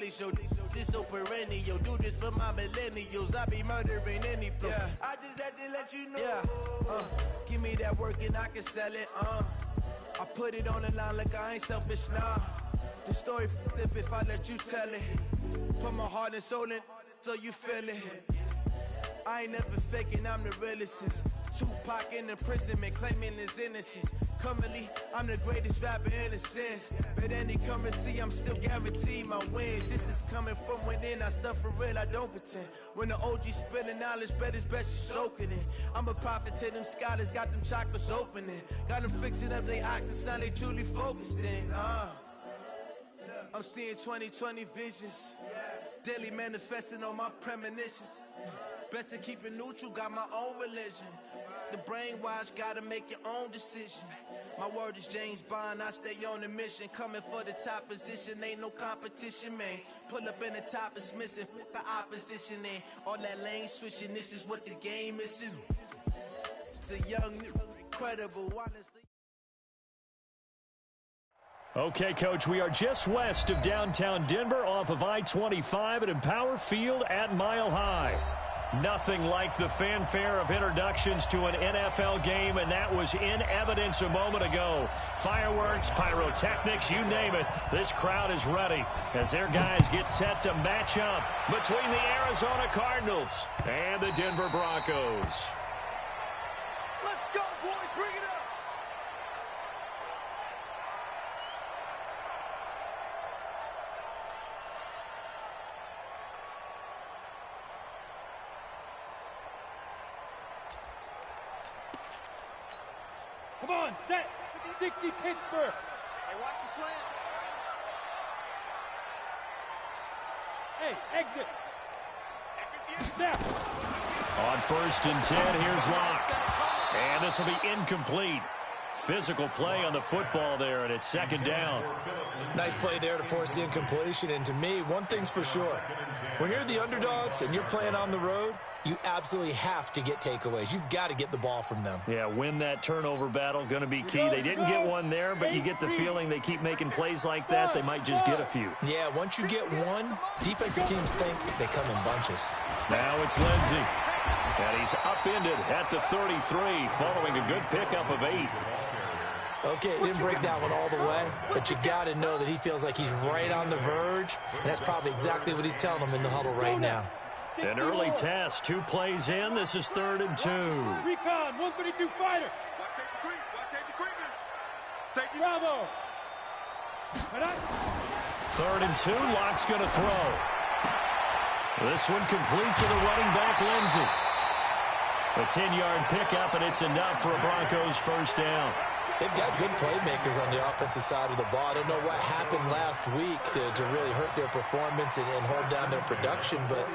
belly show. This so perennial, do this for my millennials. I be murdering any flow. Yeah. I just had to let you know. Yeah. Give me that work and I can sell it. I put it on the line like I ain't selfish, nah. The story flip if I let you tell it. Put my heart and soul in so you feel it. I ain't never faking, I'm the realest since Tupac in imprisonment, claiming his innocence. Currently, I'm the greatest rapper in a sense. But any currency, I'm still guaranteed my wins. This is coming from within, I stuff for real, I don't pretend. When the OG spilling knowledge, bet it's best you soaking it. I'm a prophet to them scholars, got them chakras opening. Got them fixing up they octaves, now they truly focused in. I'm seeing 2020 visions. Daily manifesting on my premonitions. Best to keep it neutral, got my own religion. The brainwash, gotta make your own decision. My word is James Bond, I stay on a mission. Coming for the top position, ain't no competition, man. Pull up in the top is missing, the opposition ain't. All that lane switching, this is what the game is. It's the young, incredible, honestly. Okay, Coach, we are just west of downtown Denver off of I-25 at Empower Field at Mile High. Nothing like the fanfare of introductions to an NFL game, and that was in evidence a moment ago. Fireworks, pyrotechnics, you name it. This crowd is ready as their guys get set to match up between the Arizona Cardinals and the Denver Broncos. Let's go, boys. Bring it up. Come on, set. 60 Pittsburgh. Hey, watch the slant. Hey, exit. Snap. On 1st and 10, here's Locke. And this will be incomplete. Physical play on the football there, and it's 2nd down. Nice play there to force the incompletion. And to me, one thing's for sure. When you're the underdogs and you're playing on the road, you absolutely have to get takeaways. You've got to get the ball from them. Yeah, win that turnover battle, going to be key. They didn't get one there, but you get the feeling they keep making plays like that, they might just get a few. Yeah, once you get one, defensive teams think they come in bunches. Now it's Lindsey. And he's upended at the 33, following a good pickup of 8. Okay, he didn't break that one all the way, but you got to know that he feels like he's right on the verge, and that's probably exactly what he's telling them in the huddle right now. An early test, 2 plays in. This is 3rd and 2. Recon, 132 fighter. Watch safety creep. Watch safety creeping. Safety. Bravo. 3rd and 2. Locke's going to throw. This one complete to the running back, Lindsey. A 10-yard pickup, and it's enough for a Broncos 1st down. They've got good playmakers on the offensive side of the ball. I don't know what happened last week to really hurt their performance and hold down their production, but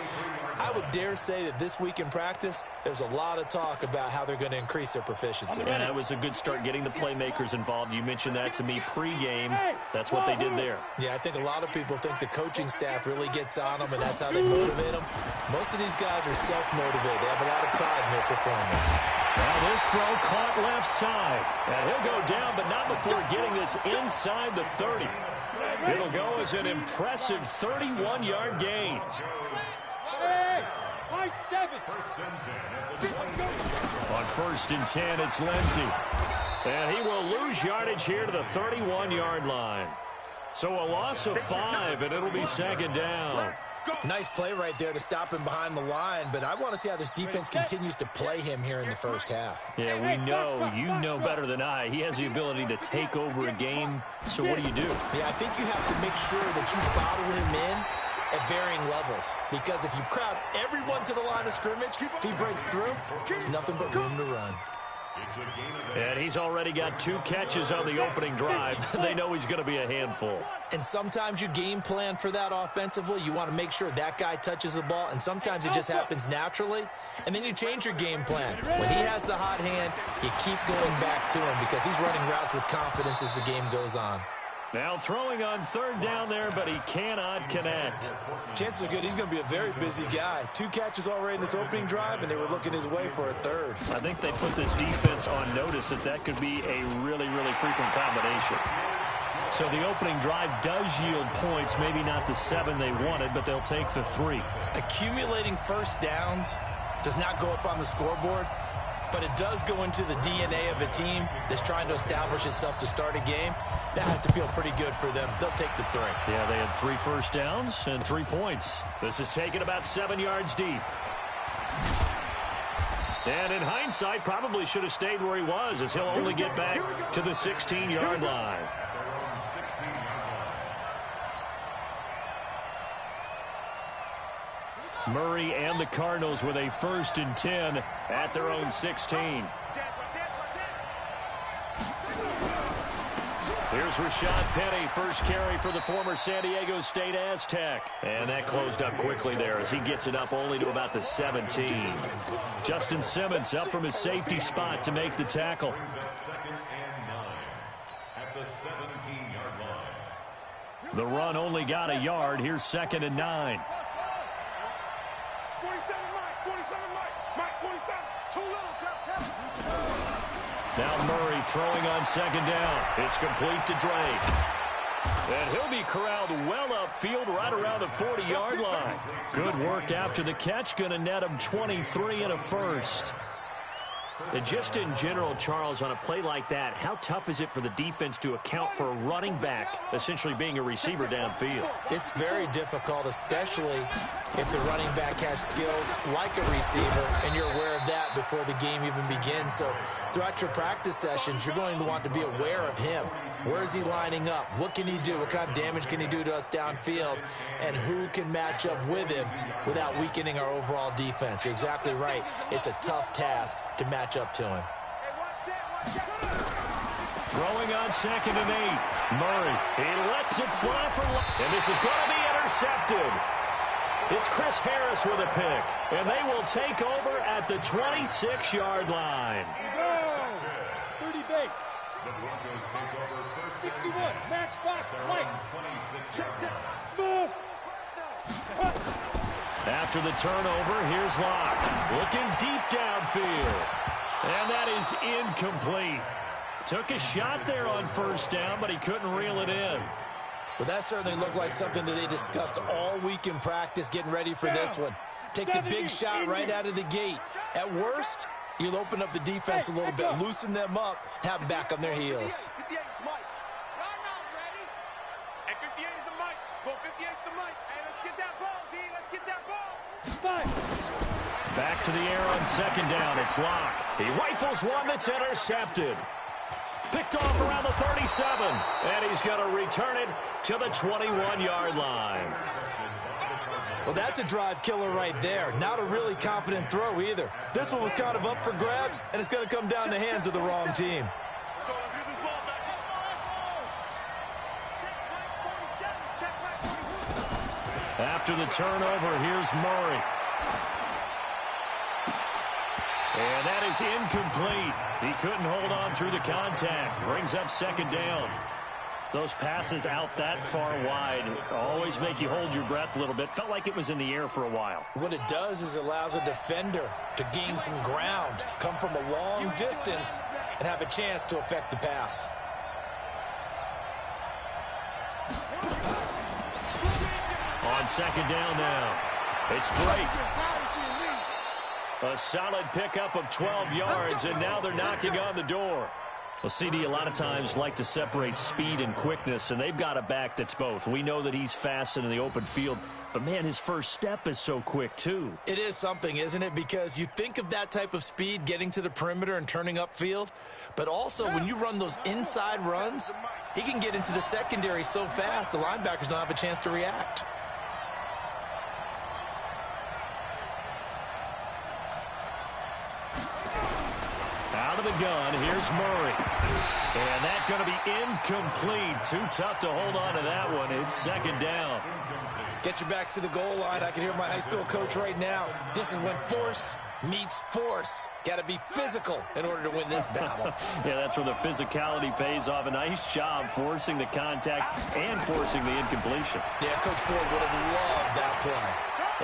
I would dare say that this week in practice, there's a lot of talk about how they're going to increase their proficiency. And that was a good start getting the playmakers involved. You mentioned that to me pregame. That's what they did there. Yeah, I think a lot of people think the coaching staff really gets on them, and that's how they motivate them. Most of these guys are self-motivated. They have a lot of pride in their performance. Now this throw caught left side. And he'll go down, but not before getting this inside the 30. It'll go as an impressive 31-yard gain. High 7. On 1st and 10, it's Lindsey. And he will lose yardage here to the 31-yard line. So a loss of 5, and it'll be 2nd down. Nice play right there to stop him behind the line, but I want to see how this defense continues to play him here in the 1st half. Yeah, we know, you know better than I, he has the ability to take over a game, so what do you do? Yeah, I think you have to make sure that you bottle him in at varying levels, because if you crowd everyone to the line of scrimmage, if he breaks through, there's nothing but room to run. And he's already got 2 catches on the opening drive. They know he's going to be a handful. And sometimes you game plan for that offensively. You want to make sure that guy touches the ball, and sometimes it just happens naturally. And then you change your game plan. When he has the hot hand, you keep going back to him because he's running routes with confidence as the game goes on. Now throwing on 3rd down there, but he cannot connect. Chances are good he's going to be a very busy guy. 2 catches already in this opening drive, and they were looking his way for a 3rd. I think they put this defense on notice that could be a really, really frequent combination. So the opening drive does yield points, maybe not the 7 they wanted, but they'll take the 3. Accumulating first downs does not go up on the scoreboard, but it does go into the DNA of a team that's trying to establish itself to start a game. That has to feel pretty good for them. They'll take the 3. Yeah, they had 3 first downs and 3 points. This is taken about 7 yards deep. And in hindsight, probably should have stayed where he was, as he'll only get back to the 16-yard line. Murray and the Cardinals with a 1st and 10 at their own 16. Here's Rashad Penny, first carry for the former San Diego State Aztec. And that closed up quickly there as he gets it up only to about the 17. Justin Simmons up from his safety spot to make the tackle. The run only got a yard. Here's 2nd and 9. 47 Mike, 27, too little, Now Murray throwing on 2nd down. It's complete to Drake. And he'll be corralled well upfield right around the 40-yard line. Good work after the catch. Going to net him 23 and a first. And just in general, Charles, on a play like that, how tough is it for the defense to account for a running back essentially being a receiver downfield? It's very difficult, especially if the running back has skills like a receiver, and you're aware of that before the game even begins. So throughout your practice sessions, you're going to want to be aware of him. Where is he lining up? What can he do? What kind of damage can he do to us downfield? And who can match up with him without weakening our overall defense? You're exactly right. It's a tough task to match up to him. Throwing on 2nd and 8. Murray, he lets it fly for and this is going to be intercepted. It's Chris Harris with a pick, and they will take over at the 26-yard line. 30 base. 61, match box, right. Check, move. After the turnover, here's Locke. Looking deep downfield. And that is incomplete. Took a shot there on 1st down, but he couldn't reel it in. Well, that certainly looked like something that they discussed all week in practice, getting ready for this one. Take the big shot right out of the gate. At worst, you'll open up the defense a little bit, loosen them up, have them back on their heels. 58 is Mike. And 58 is the Mike. Go 58 is the Mike. Hey, let's get that ball, D. Let's get that ball. Back to the air on 2nd down. It's Locke. He rifles one that's intercepted. Picked off around the 37. And he's going to return it to the 21-yard line. Well, that's a drive killer right there. Not a really confident throw either. This one was kind of up for grabs, and it's going to come down the hands of the wrong team. Let's get this ball back. After the turnover, here's Murray. And that is incomplete. He couldn't hold on through the contact. Brings up 2nd down. Those passes out that far wide always make you hold your breath a little bit. Felt like it was in the air for a while. What it does is it allows a defender to gain some ground, come from a long distance, and have a chance to affect the pass. On 2nd down now, it's Drake. A solid pickup of 12 yards, and now they're knocking on the door. Well, CD, a lot of times like to separate speed and quickness, and they've got a back that's both. We know that he's fast and in the open field, but, man, his first step is so quick, too. It is something, isn't it? Because you think of that type of speed, getting to the perimeter and turning upfield, but also when you run those inside runs, he can get into the secondary so fast the linebackers don't have a chance to react. Out of the gun, here's Murray. And that's going to be incomplete. Too tough to hold on to that one. It's 2nd down. Get your backs to the goal line. I can hear my high school coach right now. This is when force meets force. Got to be physical in order to win this battle. Yeah, that's where the physicality pays off. A nice job forcing the contact and forcing the incompletion. Yeah, Coach Ford would have loved that play.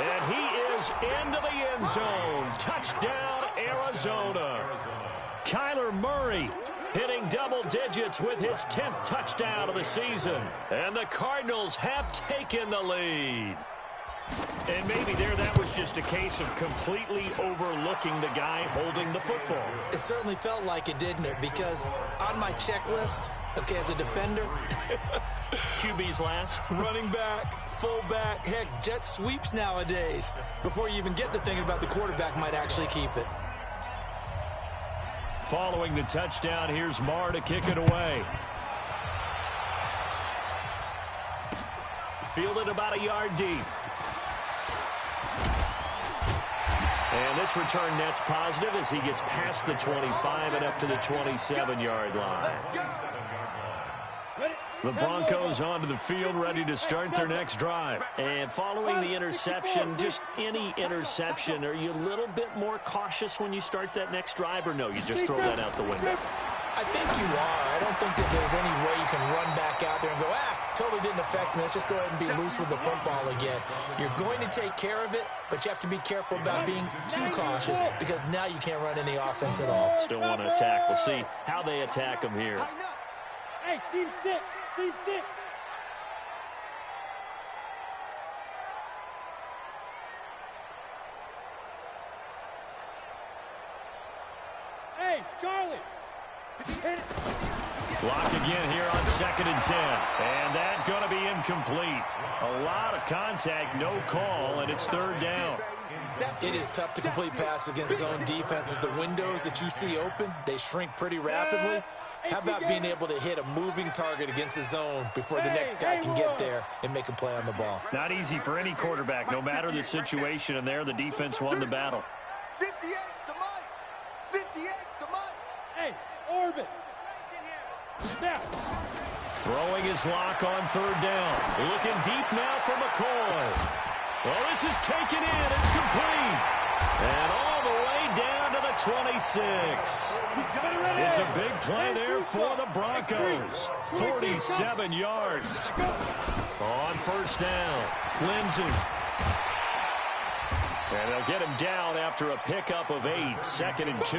And he is into the end zone. Touchdown, Arizona. Kyler Murray hitting double digits with his 10th touchdown of the season. And the Cardinals have taken the lead. And maybe that was just a case of completely overlooking the guy holding the football. It certainly felt like it, didn't it? Because on my checklist, okay, as a defender, QB's last. Running back, fullback, heck, jet sweeps nowadays. Before you even get to thinking about the quarterback might actually keep it. Following the touchdown, here's Marr to kick it away. Fielded about a yard deep. And this return net's positive as he gets past the 25 and up to the 27-yard line. The Broncos onto the field, ready to start their next drive. And following the interception, just any interception, are you a little bit more cautious when you start that next drive, or no, you just throw that out the window? I think you are. I don't think that there's any way you can run back out there and go, totally didn't affect me. Let's just go ahead and be loose with the football again. You're going to take care of it, but you have to be careful about being too cautious because now you can't run any offense at all. Still want to attack. We'll see how they attack him here. Hey, team 6. Team 6. Hey, Charlie. Block again here on 2nd and 10. And that's going to be incomplete. A lot of contact, no call, and it's 3rd down. It is tough to complete passes against zone defenses. The windows that you see open, they shrink pretty rapidly. How about being able to hit a moving target against a zone before the next guy can get there and make a play on the ball? Not easy for any quarterback, no matter the situation, and there the defense won the battle. 58's the mic. 58's the mic. Hey, Orbit. Now. Throwing his lock on 3rd down. Looking deep now for McCoy. Well, this is taken in. It's complete. And all the way down to the 26. It's a big play there for the Broncos. 47 yards. On 1st down, Lindsey. And they'll get him down after a pickup of 8, 2nd and 2.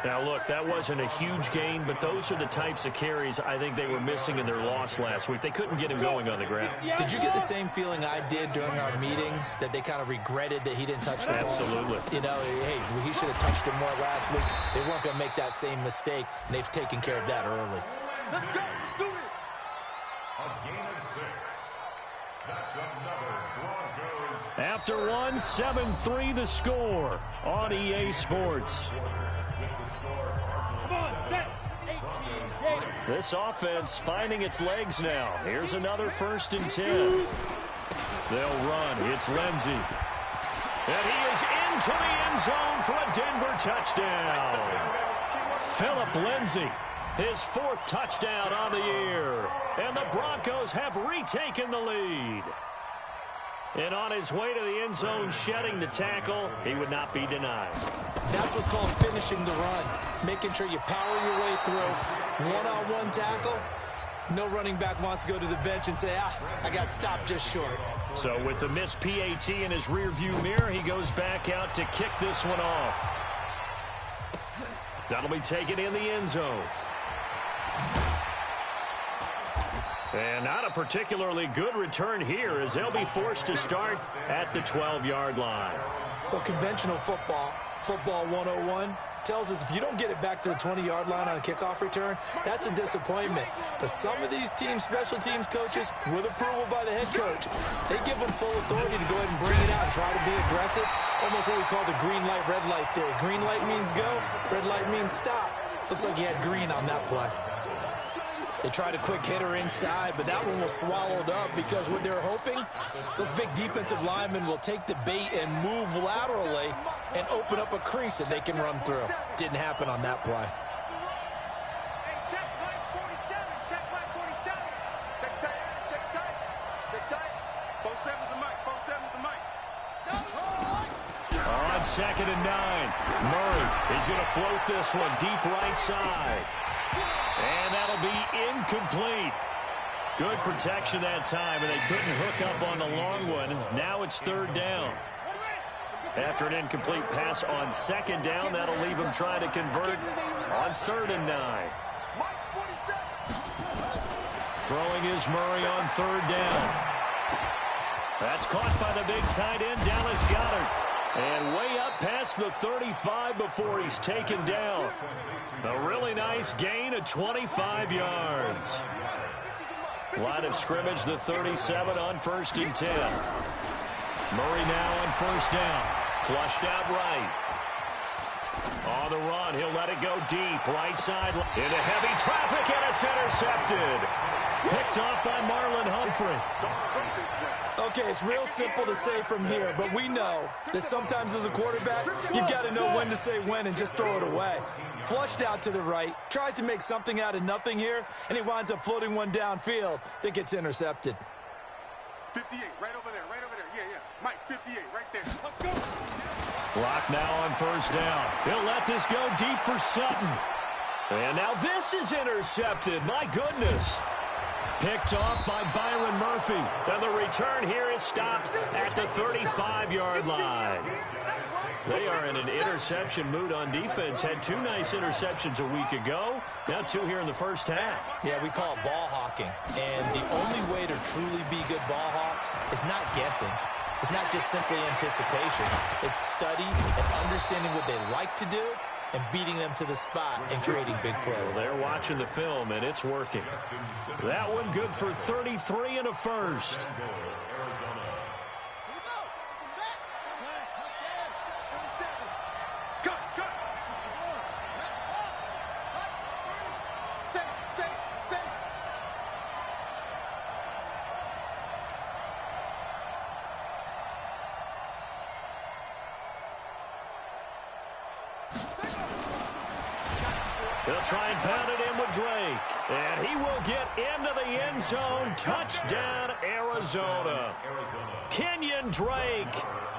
Now, look, that wasn't a huge gain, but those are the types of carries I think they were missing in their loss last week. They couldn't get him going on the ground. Did you get the same feeling I did during our meetings, that they kind of regretted that he didn't touch the ball? Absolutely. You know, hey, he should have touched it more last week. They weren't going to make that same mistake, and they've taken care of that early. Let's go. Let's do this. A gain of 6. That's another Broncos. After 1, 7-3 the score on EA Sports. Come on, set. 18 Gator. This offense finding its legs now. Here's another 1st and 10. They'll run. It's Lindsey. And he is into the end zone for a Denver touchdown. Philip Lindsey, his 4th touchdown on the year. And the Broncos have retaken the lead. And on his way to the end zone, shedding the tackle, he would not be denied. That's what's called finishing the run, making sure you power your way through. One-on-one tackle, no running back wants to go to the bench and say, I got stopped just short. So with the missed PAT in his rearview mirror, he goes back out to kick this one off. That'll be taken in the end zone. And not a particularly good return here as they'll be forced to start at the 12-yard line. Well, conventional football 101, tells us if you don't get it back to the 20-yard line on a kickoff return, that's a disappointment. But some of these teams, special teams coaches, with approval by the head coach, they give them full authority to go ahead and bring it out and try to be aggressive. Almost what we call the green light, red light theory. Green light means go, red light means stop. Looks like he had green on that play. They tried a quick hitter inside, but that one was swallowed up because what they're hoping, those big defensive linemen will take the bait and move laterally and open up a crease that they can run through. Didn't happen on that play. Hey, check line 47. Check line 47. Check tight. Check tight. Check tight. 47's the mic. 47's the mic. On 2nd and 9, Murray is going to float this one deep right side. And that'll be incomplete. Good protection that time, and they couldn't hook up on the long one. Now it's 3rd down. After an incomplete pass on second down, that'll leave him trying to convert on 3rd and 9. Throwing is Murray on 3rd down. That's caught by the big tight end, Dallas Goedert. And way up past the 35 before he's taken down. A really nice gain of 25 yards. Line of scrimmage, the 37 on 1st and 10. Murray now on 1st down. Flushed out right. On the run, he'll let it go deep. Right side into heavy traffic, and it's intercepted. Picked off by Marlon Humphrey. Okay, it's real simple to say from here, but we know that sometimes as a quarterback, you've got to know when to say when and just throw it away. Flushed out to the right, tries to make something out of nothing here, and he winds up floating one downfield that gets intercepted. 58, right over there. Yeah. Mike, 58, right there. Let's go. Clock now on 1st down. He'll let this go deep for Sutton. And now this is intercepted. My goodness. Picked off by Byron Murphy. And the return here is stopped at the 35-yard line. They are in an interception mood on defense. Had 2 nice interceptions a week ago. Now 2 here in the first half. Yeah, we call it ball hawking. And the only way to truly be good ball hawks is not guessing. It's not just simply anticipation. It's study and understanding what they like to do and beating them to the spot and creating big plays. Well, they're watching the film, and it's working. That one good for 33 and a first. They'll try and pound it in with Drake. And he will get into the end zone. Touchdown, Arizona. Kenyon Drake,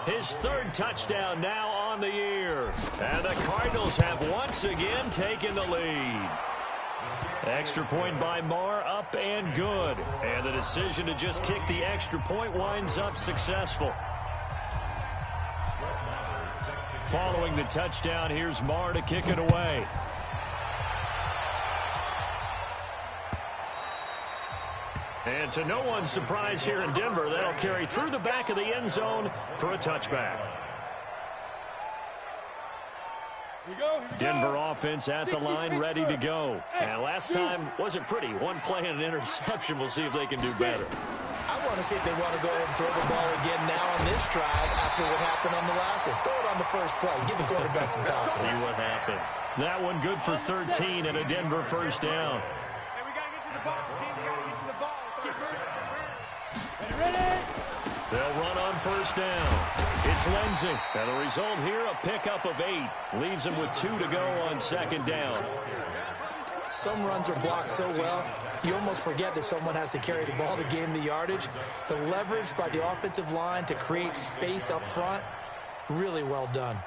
his 3rd touchdown now on the year. And the Cardinals have once again taken the lead. Extra point by Marr, up and good. And the decision to just kick the extra point winds up successful. Following the touchdown, here's Marr to kick it away. And to no one's surprise here in Denver, that'll carry through the back of the end zone for a touchback. Denver offense at the line, ready to go. And last time wasn't pretty. One play and an interception. We'll see if they can do better. I want to see if they want to go ahead and throw the ball again now on this drive after what happened on the last one. Throw it on the first play. Give the quarterback some confidence. See what happens. That one good for 13 and a Denver 1st down. Hey, we got to get to the ball, team. We got to get to the ball. Let's get Ready? They'll run on 1st down. It's Lindsey. And the result here, a pickup of 8. Leaves him with 2 to go on 2nd down. Some runs are blocked so well, you almost forget that someone has to carry the ball to gain the yardage. The leverage by the offensive line to create space up front, really well done.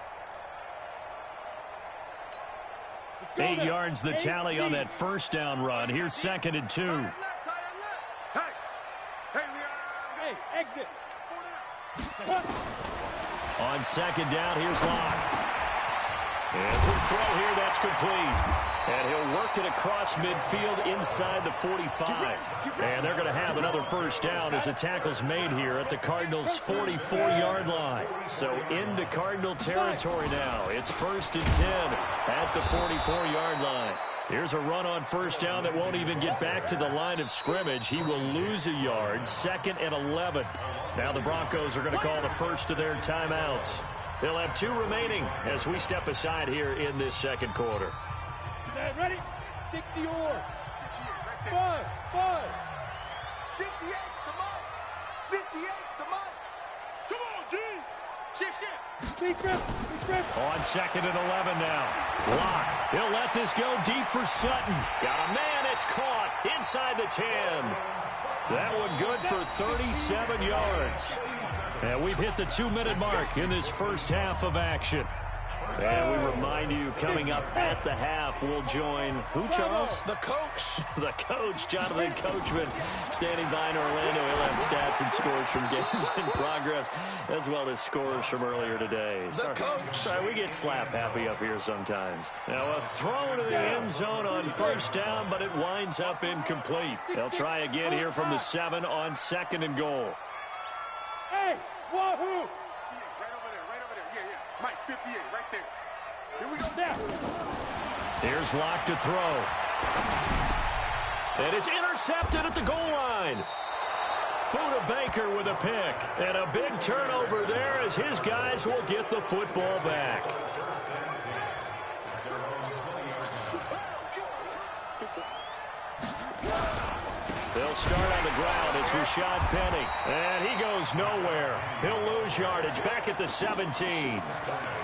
8 yards the tally on that 1st down run. Here's 2nd and 2. Hey, exit. On 2nd down, here's Locke. And quick throw here, that's complete. And he'll work it across midfield inside the 45. And they're going to have another 1st down as the tackle's made here at the Cardinals' 44-yard line. So into Cardinal territory now. It's 1st and 10 at the 44-yard line. Here's a run on 1st down that won't even get back to the line of scrimmage. He will lose a yard, 2nd and 11. Now the Broncos are going to call the first of their timeouts. They'll have 2 remaining as we step aside here in this 2nd quarter. Ready? 60 or 5. 58 to Mike. 58 to Mike. Come on, G. Shift. Big grip. On 2nd and 11 now. Locke. He'll let this go deep for Sutton. Got a man. It's caught inside the 10. That one good for 37 yards. And we've hit the 2-minute mark in this first half of action. And we remind you, coming up at the half, we'll join who, Charles? The coach. The coach, Jonathan Coachman, standing by in Orlando. He'll have stats and scores from games in progress, as well as scores from earlier today. The coach. Sorry, we get slap happy up here sometimes. Now a throw to the end zone on first down, but it winds up incomplete. They'll try again here from the 7 on 2nd and goal. Hey, wahoo! Right over there. Yeah. Mike, 58, right there. Here we go now. Here's Locke to throw. And it's intercepted at the goal line. Buda Baker with a pick. And a big turnover there as his guys will get the football back. They'll start on the ground. It's Rashad Penny. And he goes nowhere. He'll lose yardage back at the 17.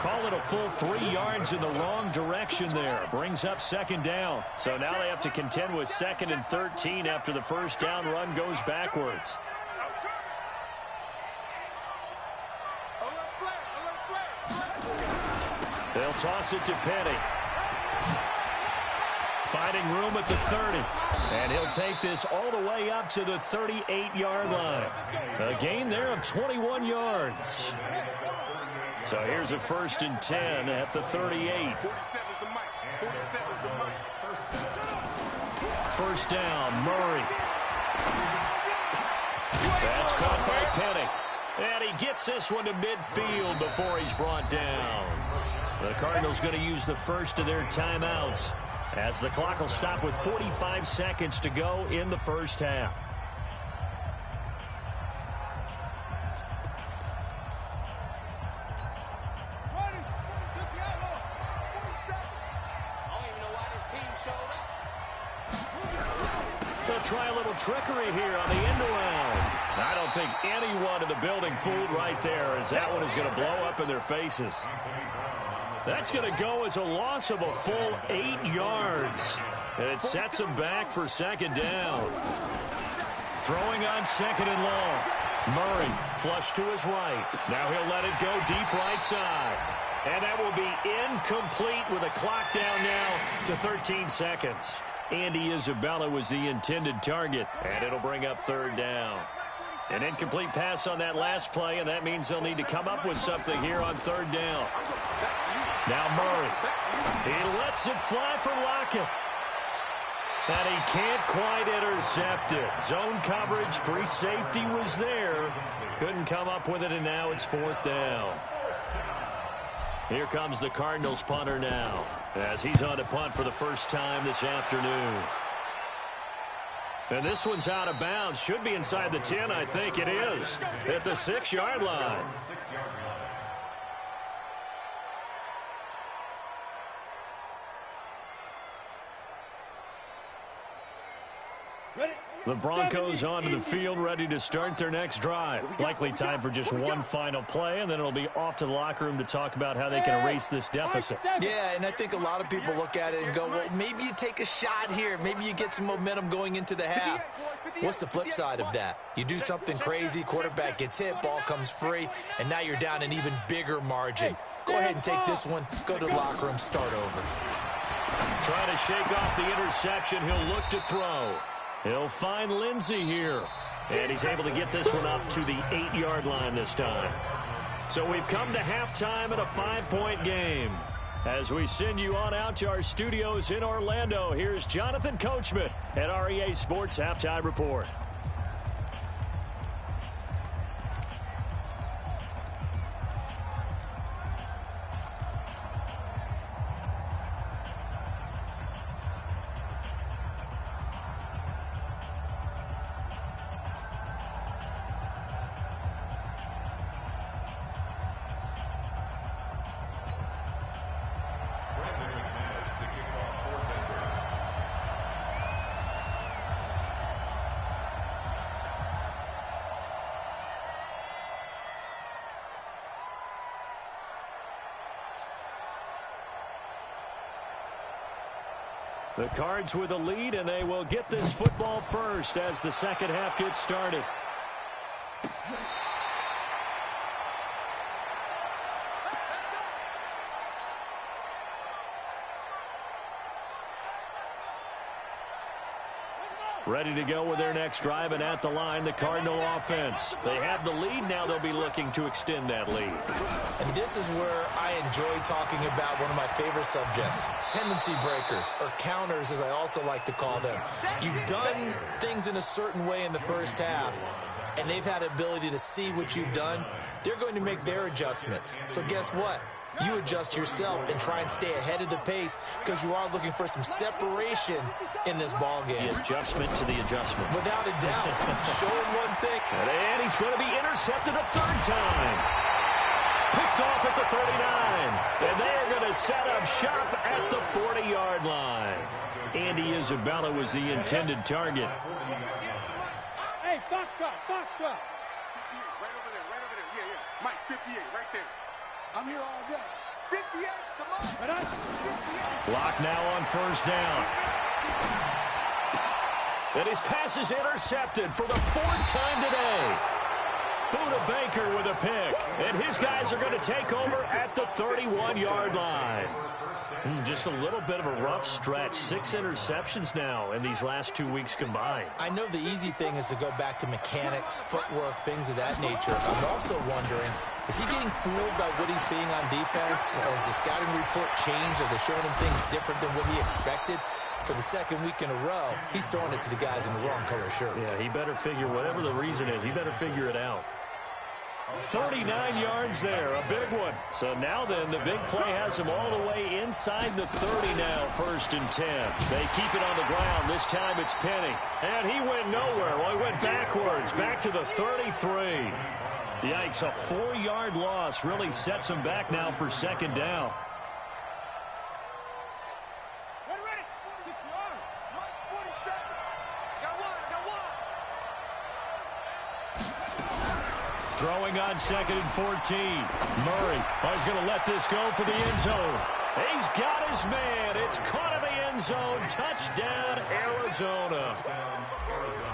Call it a full 3 yards in the wrong direction there. Brings up 2nd down. So now they have to contend with 2nd and 13 after the first down run goes backwards. They'll toss it to Penny. Finding room at the 30. And he'll take this all the way up to the 38-yard line. A gain there of 21 yards. So here's a 1st and 10 at the 38. First down, Murray. That's caught by Penny. And he gets this one to midfield before he's brought down. The Cardinals going to use the first of their timeouts, as the clock will stop with 45 seconds to go in the first half. They'll try a little trickery here on the end around. I don't think anyone in the building fooled right there, as that one is going to blow up in their faces. That's going to go as a loss of a full 8 yards. And it sets him back for 2nd down. Throwing on 2nd and long. Murray flush to his right. Now he'll let it go deep right side. And that will be incomplete with a clock down now to 13 seconds. Andy Isabella was the intended target, and it'll bring up 3rd down. An incomplete pass on that last play, and that means they'll need to come up with something here on 3rd down. Now Murray. He lets it fly for Lockett. And he can't quite intercept it. Zone coverage, free safety was there. Couldn't come up with it, and now it's 4th down. Here comes the Cardinals punter now, as he's on to punt for the first time this afternoon. And this one's out of bounds. Should be inside the 10, I think it is. At the 6-yard line. The Broncos onto the field, ready to start their next drive. Likely time for just one final play, and then it'll be off to the locker room to talk about how they can erase this deficit. Yeah, and I think a lot of people look at it and go, well, maybe you take a shot here. Maybe you get some momentum going into the half. What's the flip side of that? You do something crazy, quarterback gets hit, ball comes free, and now you're down an even bigger margin. Go ahead and take this one, go to the locker room, start over. Trying to shake off the interception, he'll look to throw. He'll find Lindsey here. And he's able to get this one up to the 8-yard line this time. So we've come to halftime in a 5-point game. As we send you on out to our studios in Orlando, here's Jonathan Coachman at REA Sports Halftime Report. The Cards with a lead, and they will get this football first as the second half gets started. Ready to go with their next drive, and at the line, the Cardinal offense. They have the lead. Now they'll be looking to extend that lead. And this is where I enjoy talking about one of my favorite subjects, tendency breakers, or counters, as I also like to call them. You've done things in a certain way in the first half, and they've had the ability to see what you've done. They're going to make their adjustments. So guess what? You adjust yourself and try and stay ahead of the pace because you are looking for some separation in this ball game. The adjustment to the adjustment. Without a doubt. Show him one thing. And he's going to be intercepted a third time. Picked off at the 39. And they're going to set up shop at the 40-yard line. Andy Isabella was the intended target. Hey, Foxtrot. Right over there. Yeah. Mike, 58, right there. I'm here all day. 58's the mark. 58. Clock now on first down. And his pass is intercepted for the fourth time today. Buda Baker with a pick. And his guys are going to take over at the 31-yard line. Just a little bit of a rough stretch. 6 interceptions now in these last 2 weeks combined. I know the easy thing is to go back to mechanics, footwork, things of that nature. I'm also wondering, is he getting fooled by what he's seeing on defense? Has the scouting report changed? Are they showing him things different than what he expected? For the second week in a row, he's throwing it to the guys in the wrong color shirts. Yeah, he better figure, whatever the reason is, he better figure it out. 39 yards there, a big one. So now then, the big play has him all the way inside the 30 now, 1st and 10. They keep it on the ground. This time it's Penny. And he went nowhere. Well, he went backwards, back to the 33. Yikes, a 4-yard loss really sets him back now for 2nd down. Ready. 6 yards. Mark 47. Got one. Throwing on 2nd and 14. Murray is going to let this go for the end zone. He's got his man. It's caught in the end zone. Touchdown, Arizona.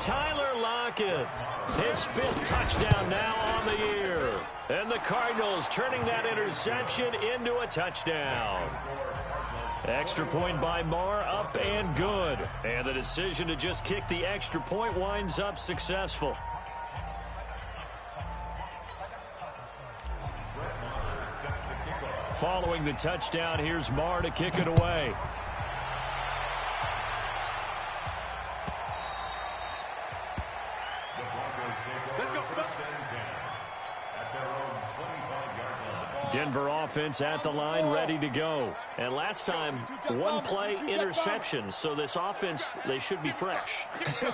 Tyler Lockett, his 5th touchdown now on the year. And the Cardinals turning that interception into a touchdown. Extra point by Marr, up and good. And the decision to just kick the extra point winds up successful. Following the touchdown, here's Marr to kick it away. Denver offense at the line, ready to go. And last time, 1 play interception. So this offense, they should be fresh.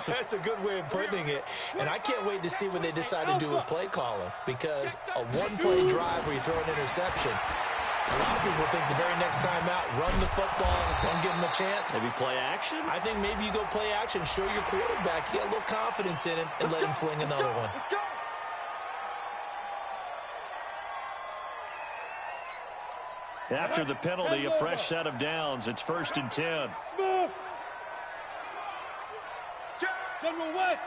That's a good way of putting it. And I can't wait to see what they decide to do with play calling. Because a 1-play drive where you throw an interception, a lot of people think the very next time out, run the football, don't give him a chance. Maybe play action? I think maybe you go play action, show your quarterback, get a little confidence in him, and let him fling another one. After the penalty, a fresh set of downs. It's 1st and 10. Smooth. General West.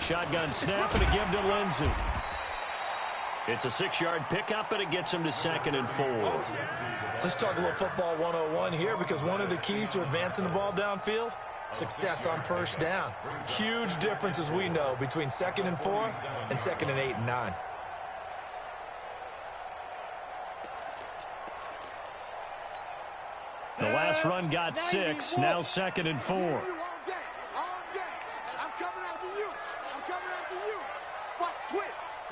Shotgun snap, and a give to Lindsey. It's a 6-yard pickup, and it gets him to 2nd and 4. Let's talk a little football 101 here, because one of the keys to advancing the ball downfield, success on first down. Huge difference, as we know, between 2nd and 4 and 2nd and 8 and 9. The last run got 6, now 2nd and 4. I'm coming after you.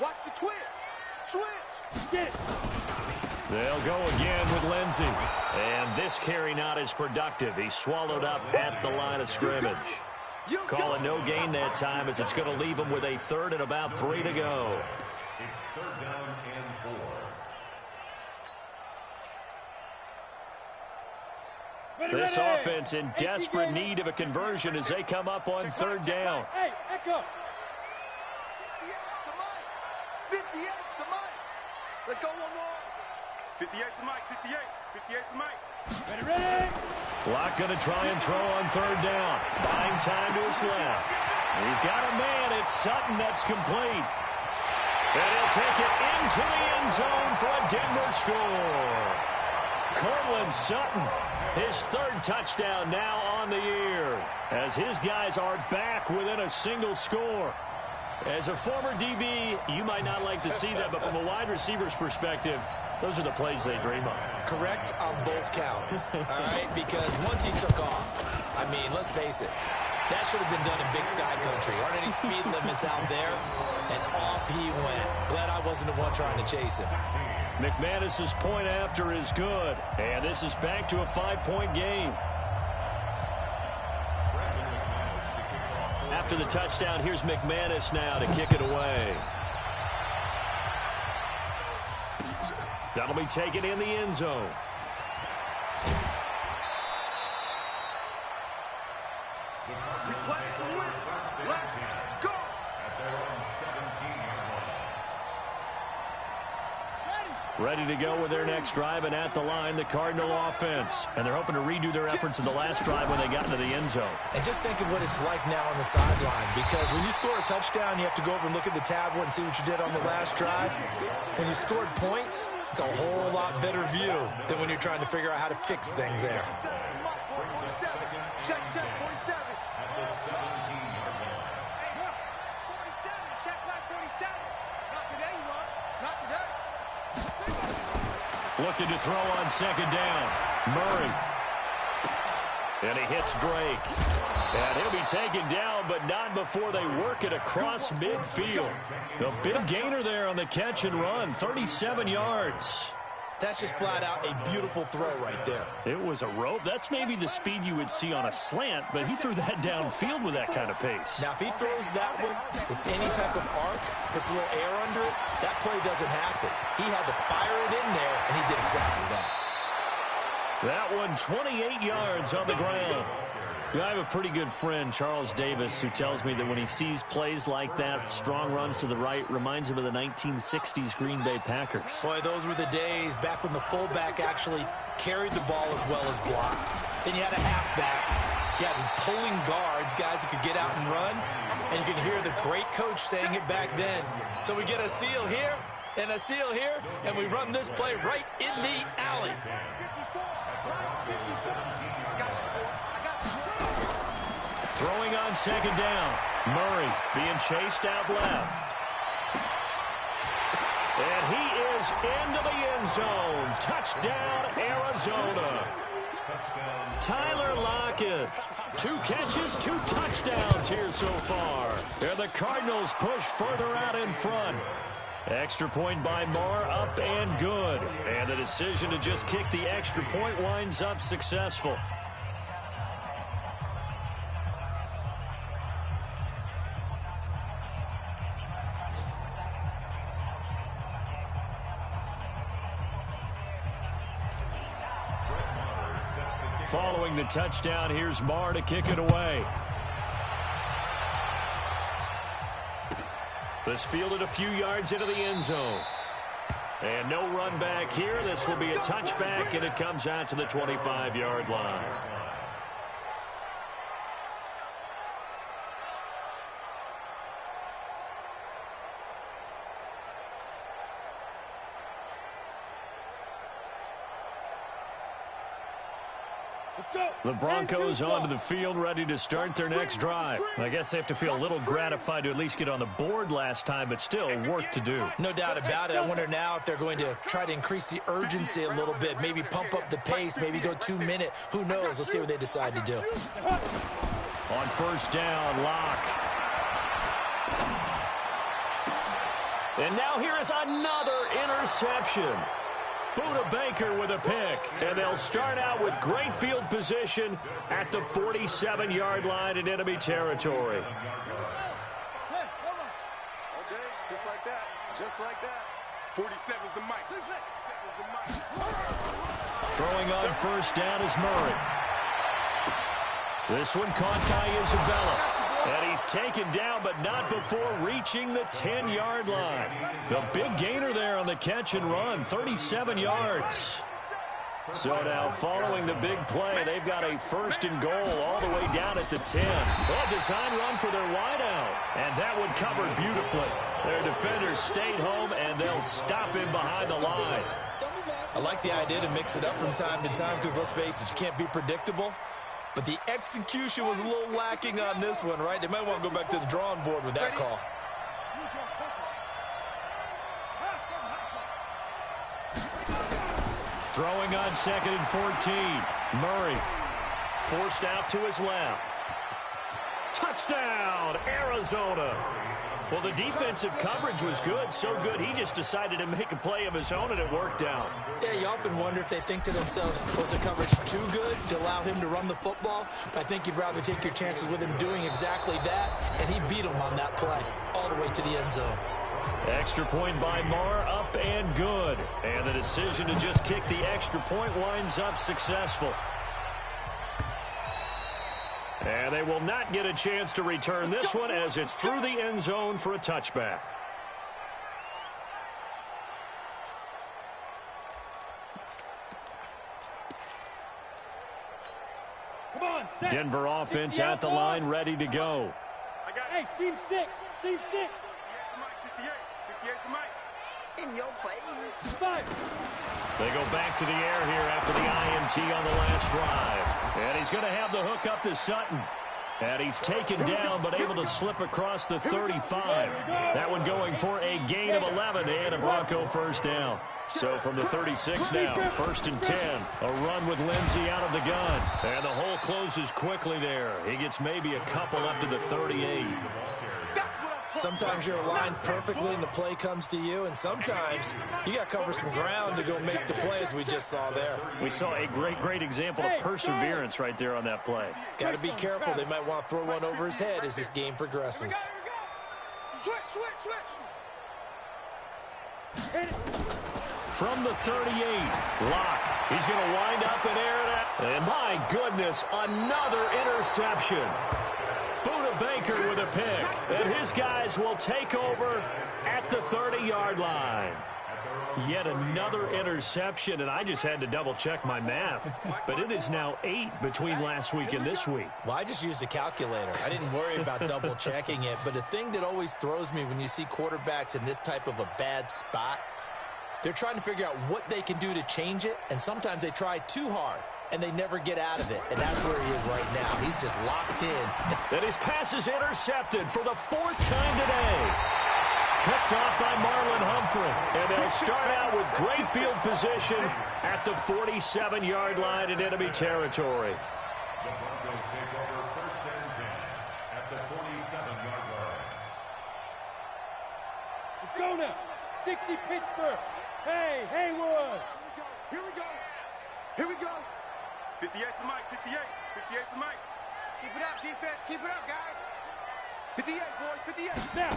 Watch the twist. Switch. Get it. They'll go again with Lindsey. And this carry not as productive. He's swallowed up at the line of scrimmage. Calling no gain that time, as it's going to leave him with a 3rd and about 3 to go. It's 3rd down and 4. This offense in desperate need of a conversion as they come up on 3rd down. Hey, echo. 58's the mic. Let's go one more. 58's the mic. 58's the mic. Ready. Clock going to try and throw on 3rd down. Buying time to his left. He's got a man. It's Sutton that's complete. And he'll take it into the end zone for a Denver score. Cortland Sutton, his third touchdown now on the year, as his guys are back within a single score. As a former DB, you might not like to see that, but from a wide receiver's perspective, those are the plays they dream of. Correct on both counts, all right? Because once he took off, I mean, let's face it, that should have been done in Big Sky Country. Aren't any speed limits out there? And off he went. Glad I wasn't the one trying to chase him. McManus's point after is good, and this is back to a 5-point game. After the touchdown, here's McManus now to kick it away. That'll be taken in the end zone. We play to win. Let's go. At their own 17-yard line. Ready to go with their next drive, and at the line, the Cardinal offense. And they're hoping to redo their efforts in the last drive when they got into the end zone. And just think of what it's like now on the sideline, because when you score a touchdown, you have to go over and look at the tablet and see what you did on the last drive. When you scored points, it's a whole lot better view than when you're trying to figure out how to fix things there. Check, 47. At the 17-yard line. 47, check back 47. Not today, you are. Not today. Looking to throw on second down. Murray. And he hits Drake. And he'll be taken down, but not before they work it across midfield. The big gainer there on the catch and run, 37 yards. That's just flat out a beautiful throw right there. It was a rope. That's maybe the speed you would see on a slant, but he threw that downfield with that kind of pace. Now, if he throws that one with any type of arc, puts a little air under it, that play doesn't happen. He had to fire it in there, and he did exactly that. That one, 28 yards on the ground. Yeah, I have a pretty good friend, Charles Davis, who tells me that when he sees plays like that, strong runs to the right, reminds him of the 1960s Green Bay Packers. Boy, those were the days back when the fullback actually carried the ball as well as blocked. Then you had a halfback. You had pulling guards, guys who could get out and run. And you can hear the great coach saying it back then. So we get a seal here and a seal here, and we run this play right in the alley. Throwing on second down. Murray being chased out left. And he is into the end zone. Touchdown, Arizona. Tyler Lockett. 2 catches, 2 touchdowns here so far. And the Cardinals push further out in front. Extra point by Marr, up and good. And the decision to just kick the extra point winds up successful. Following the touchdown, here's Marr to kick it away. This fielded a few yards into the end zone. And no run back here. This will be a touchback, and it comes out to the 25-yard line. The Broncos onto the field, ready to start their next drive. I guess they have to feel a little gratified to at least get on the board last time, but still work to do. No doubt about it. I wonder now if they're going to try to increase the urgency a little bit, maybe pump up the pace, maybe go 2-minute. Who knows? Let's see what they decide to do. On first down, Locke. And now here is another interception. Buda Baker with a pick, and they'll start out with great field position at the 47-yard line in enemy territory. Okay, just like that. Just like that. 47's the mic. 47's the mic. Throwing on first down is Murray. This one caught by Isabella. And he's taken down, but not before reaching the 10-yard line. The big gainer there on the catch and run, 37 yards. So now following the big play, they've got a first and goal all the way down at the 10. A design run for their wideout, and that one covered beautifully. Their defenders stayed home, and they'll stop him behind the line. I like the idea to mix it up from time to time because, let's face it, you can't be predictable. But the execution was a little lacking on this one, right? They might want to go back to the drawing board with that call. Throwing on 2nd and 14. Murray forced out to his left. Touchdown, Arizona. Well, the defensive coverage was good, so good he just decided to make a play of his own, and it worked out. Yeah, you often wonder if they think to themselves, was the coverage too good to allow him to run the football? But I think you'd rather take your chances with him doing exactly that, and he beat him on that play all the way to the end zone. Extra point by Marr, up and good. And the decision to just kick the extra point winds up successful. And they will not get a chance to return this one as it's through the end zone for a touchback. Come on, set. Denver offense at the line, ready to go. Hey, seam 6. Seam 6. 58 to Mike. In your face. 5. They go back to the air here after the INT on the last drive. And he's going to have the hook up to Sutton. And he's taken down but able to slip across the 35. That one going for a gain of 11 and a Bronco first down. So from the 36 now, 1st and 10. A run with Lindsey out of the gun. And the hole closes quickly there. He gets maybe a couple up to the 38. Sometimes you're aligned perfectly and the play comes to you, and sometimes you got to cover some ground to go make the play, as we just saw there. We saw a great example of perseverance right there on that play. Got to be careful. They might want to throw one over his head as this game progresses. Switch. From the 38, Locke. He's going to wind up and air it out. And my goodness, another interception. Buda Baker with a pick, and his guys will take over at the 30-yard line. Yet another interception, and I just had to double-check my math. But it is now 8 between last week and this week. Well, I just used a calculator. I didn't worry about double-checking it. But the thing that always throws me when you see quarterbacks in this type of a bad spot, they're trying to figure out what they can do to change it, and sometimes they try too hard, and they never get out of it. And that's where he is right now. He's just locked in. And his pass is intercepted for the 4th time today. Picked off by Marlon Humphrey. And they'll start out with great field position at the 47-yard line in enemy territory. The Broncos take over 1st and 10 at the 47-yard line. Let's go now. 60 Pittsburgh. Hey, Haywood. Here we go. 58 to Mike. 58 to Mike. Keep it up, defense. Keep it up, guys. 58, boys. 58. Now.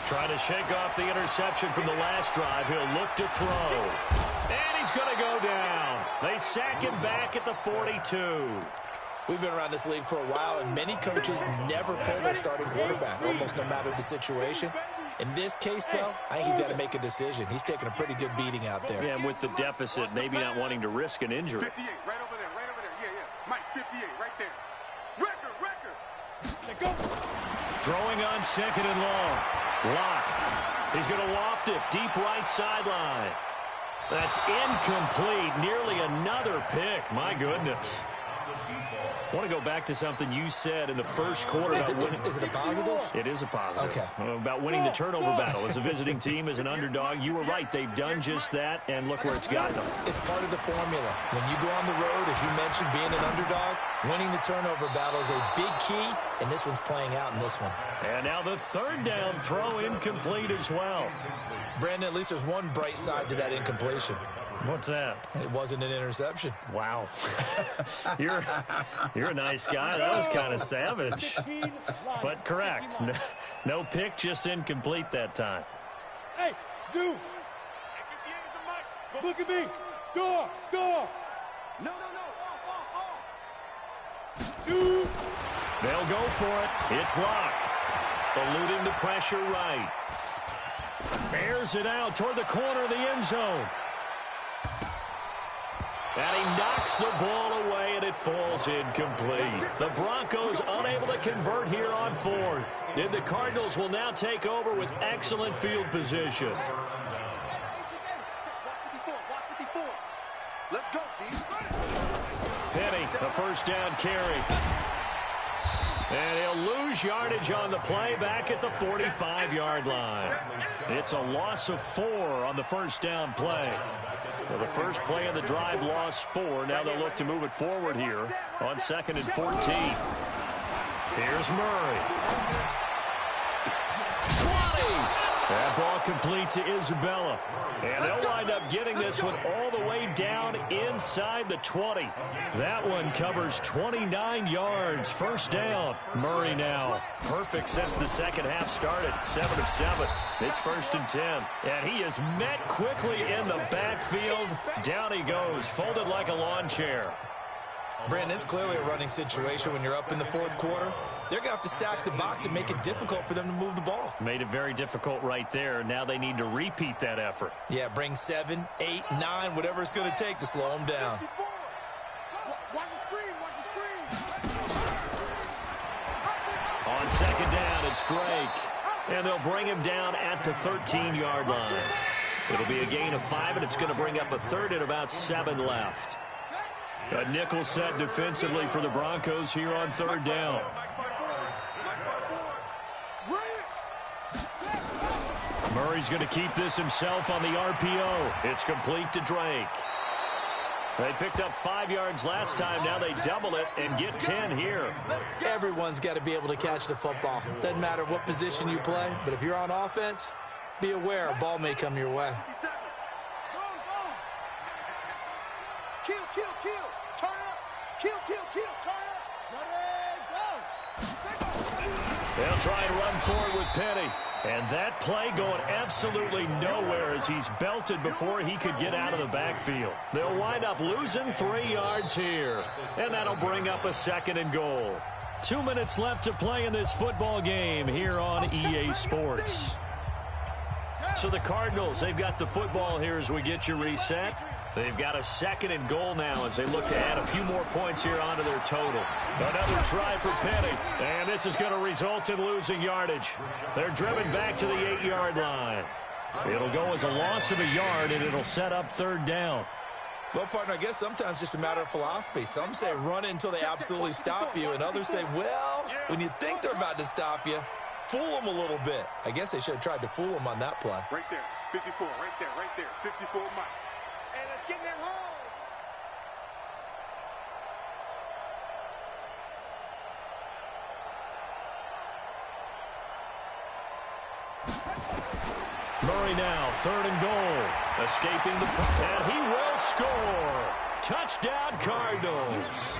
Trying to shake off the interception from the last drive. He'll look to throw. And he's going to go down. They sack him back at the 42. We've been around this league for a while, and many coaches never pull their starting quarterback, almost no matter the situation. In this case, though, I think he's got to make a decision. He's taking a pretty good beating out there. Yeah, and with the deficit, maybe not wanting to risk an injury. 58, right over there. Yeah. Mike, 58, right there. Record. Go. Throwing on 2nd and long. Locke. He's going to loft it deep right sideline. That's incomplete. Nearly another pick. My goodness. I want to go back to something you said in the first quarter. Is it a positive? It is a positive. Okay. About winning the turnover battle. As a visiting team, as an underdog, you were right. They've done just that, and look where it's gotten them. It's part of the formula. When you go on the road, as you mentioned, being an underdog, winning the turnover battle is a big key, and this one's playing out in this one. And now the 3rd down throw incomplete as well. Brandon, at least there's one bright side to that incompletion. What's that? It wasn't an interception. Wow. You're a nice guy. That was kind of savage. But correct. No pick, just incomplete that time. Hey, Zoo. Look at me. Door. No. Zoo. They'll go for it. It's Locke. Eluding the pressure right. Bears it out toward the corner of the end zone. And he knocks the ball away, and it falls incomplete. The Broncos unable to convert here on fourth. And the Cardinals will now take over with excellent field position. Let's go, D. Penny, the first down carry. And he'll lose yardage on the play back at the 45-yard line. It's a loss of 4 on the first down play. Well, the first play of the drive lost 4. Now they'll look to move it forward here on 2nd and 14. Here's Murray. 20. That ball complete to Isabella. And they'll wind up getting this one all the way down inside the 20. That one covers 29 yards. First down. Murray now. Perfect since the second half started. 7 of 7. It's 1st and 10. And he is met quickly in the backfield. Down he goes, folded like a lawn chair. Brandon, it's clearly a running situation when you're up in the fourth quarter. They're going to have to stack the box and make it difficult for them to move the ball. Made it very difficult right there. Now they need to repeat that effort. Yeah, bring 7, 8, 9, whatever it's going to take to slow them down. Watch the screen, watch the screen. On second down, it's Drake. And they'll bring him down at the 13-yard line. It'll be a gain of 5, and it's going to bring up a third and about 7 left. A nickel set defensively for the Broncos here on third down. Murray's going to keep this himself on the RPO. It's complete to Drake. They picked up 5 yards last time. Now they double it and get 10 here. Everyone's got to be able to catch the football. Doesn't matter what position you play, but if you're on offense, be aware a ball may come your way. Kill, kill, kill. Turn up. Kill, kill, kill. Turn up. They'll try and run forward with Penny. And that play going absolutely nowhere as he's belted before he could get out of the backfield. They'll wind up losing 3 yards here. And that'll bring up a 2nd and goal. 2 minutes left to play in this football game here on EA Sports. So the Cardinals, they've got the football here as we get you reset. They've got a 2nd and goal now as they look to add a few more points here onto their total. Another try for Penny, and this is going to result in losing yardage. They're driven back to the 8-yard line. It'll go as a loss of a yard, and it'll set up third down. Well, partner, I guess sometimes it's just a matter of philosophy. Some say run until they absolutely stop you, and others say, well, when you think they're about to stop you, fool them a little bit. I guess they should have tried to fool them on that play. Right there. 54. Right there. Right there. 54 Mike. Hey, let's get in their holes. Murray now, 3rd and goal. Escaping the... And he will score. Touchdown, Cardinals.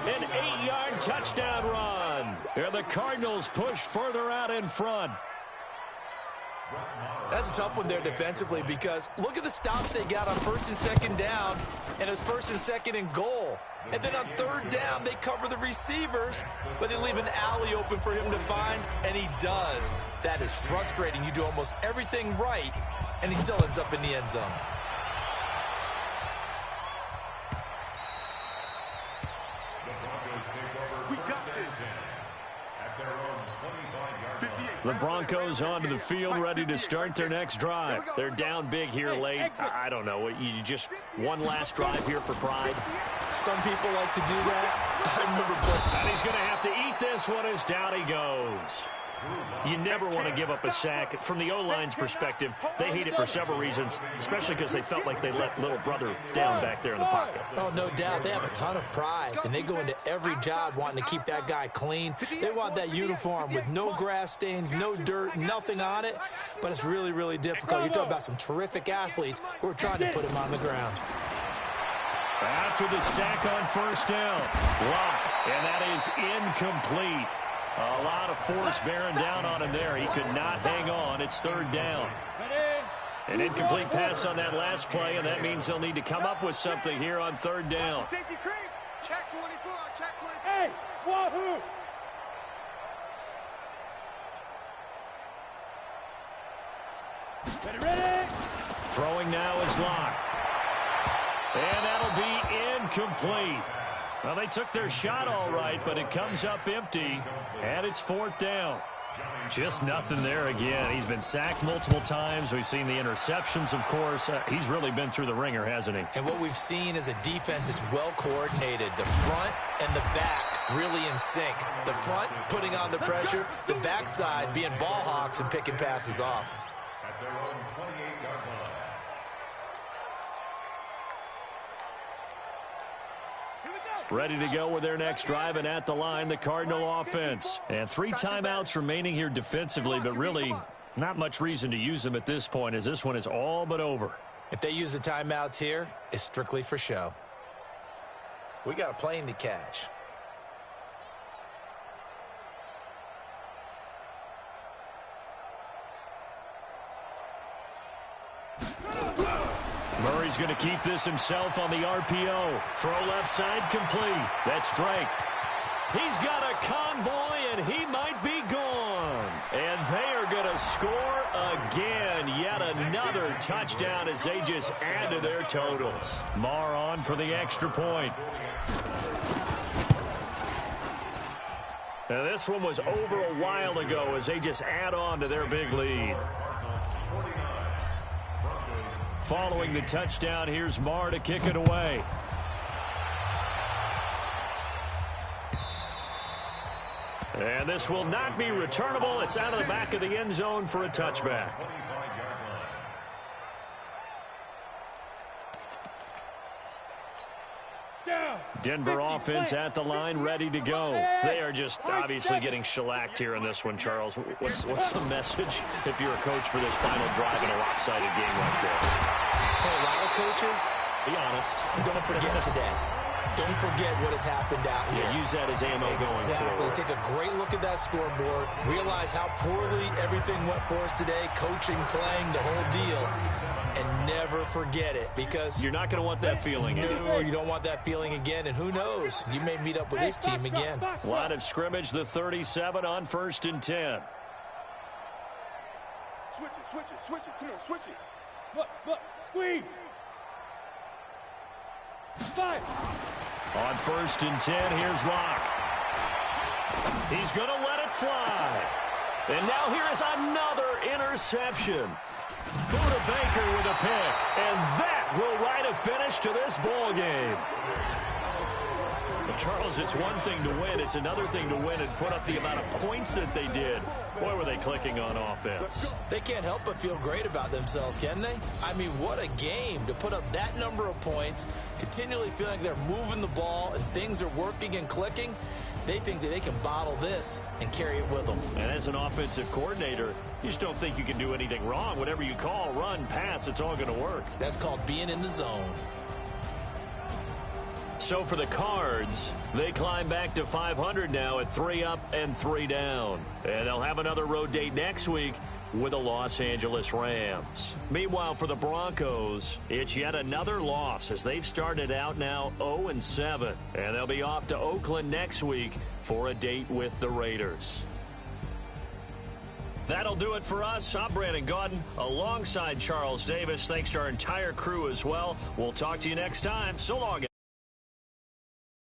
An 8-yard touchdown run. And the Cardinals push further out in front. That's a tough one there defensively because look at the stops they got on 1st and 2nd down, and it's 1st and 2nd and goal. And then on 3rd down, they cover the receivers, but they leave an alley open for him to find, and he does. That is frustrating. You do almost everything right, and he still ends up in the end zone. We got this. The Broncos onto the field, ready to start their next drive. They're down big here late. I don't know. You just one last drive here for pride. Some people like to do that. I remember playing. And he's going to have to eat this one as down he goes. You never want to give up a sack. From the O-line's perspective, they hate it for several reasons, especially because they felt like they let little brother down back there in the pocket. Oh, no doubt. They have a ton of pride, and they go into every job wanting to keep that guy clean. They want that uniform with no grass stains, no dirt, nothing on it, but it's really, really difficult. You're talking about some terrific athletes who are trying to put him on the ground. After the sack on 1st down, block, and that is incomplete. A lot of force bearing down on him there. He could not hang on. It's 3rd down. An incomplete pass on that last play, and that means they'll need to come up with something here on 3rd down. Safety creep. Check 24. Check 24. Hey, wahoo! Ready? Throwing now is Locke. And that'll be incomplete. Well, they took their shot all right, but it comes up empty, and it's 4th down. Just nothing there again. He's been sacked multiple times. We've seen the interceptions, of course. He's really been through the ringer, hasn't he? And what we've seen is a defense that's well coordinated. The front and the back really in sync. The front putting on the pressure, the backside being ball hawks and picking passes off. At their own 28-yard line. Ready to go with their next drive, and at the line, the Cardinal offense. And 3 timeouts remaining here defensively, but really not much reason to use them at this point, as this one is all but over. If they use the timeouts here, it's strictly for show. We got a plane to catch. Murray's going to keep this himself on the RPO. Throw left side complete. That's Drake. He's got a convoy, and he might be gone. And they are going to score again. Yet another touchdown as they just add to their totals. Marr on for the extra point. Now, this one was over a while ago as they just add on to their big lead. Following the touchdown, here's Marr to kick it away. And this will not be returnable. It's out of the back of the end zone for a touchback. Denver offense at the line, ready to go. They are just obviously getting shellacked here in this one, Charles. What's the message if you're a coach for this final drive in a lopsided game like this? For a lot of coaches, be honest. Don't forget today. Don't forget what has happened out here. Yeah, use that as ammo going forward. Exactly. Take a great look at that scoreboard. Realize how poorly everything went for us today. Coaching, playing, the whole deal. And never forget it, because you're not going to want that feeling again. No, you don't want that feeling again. And who knows? You may meet up with this team again. Line of scrimmage, the 37 on 1st and 10. Switch it. Come on, switch it. Look, squeeze. 5. On 1st and 10, here's Locke. He's going to let it fly. And now here is another interception. Buda Baker with a pick. And that will write a finish to this ball game. But Charles, it's one thing to win. It's another thing to win and put up the amount of points that they did. Boy, were they clicking on offense. They can't help but feel great about themselves, can they? I mean, what a game to put up that number of points, continually feeling like they're moving the ball and things are working and clicking. They think that they can bottle this and carry it with them. And as an offensive coordinator, you just don't think you can do anything wrong. Whatever you call, run, pass, it's all going to work. That's called being in the zone. So for the Cards, they climb back to 500 now at 3 up and 3 down. And they'll have another road date next week with the Los Angeles Rams. Meanwhile, for the Broncos, it's yet another loss as they've started out now 0-7. And they'll be off to Oakland next week for a date with the Raiders. That'll do it for us. I'm Brandon Gaudin alongside Charles Davis. Thanks to our entire crew as well. We'll talk to you next time. So long.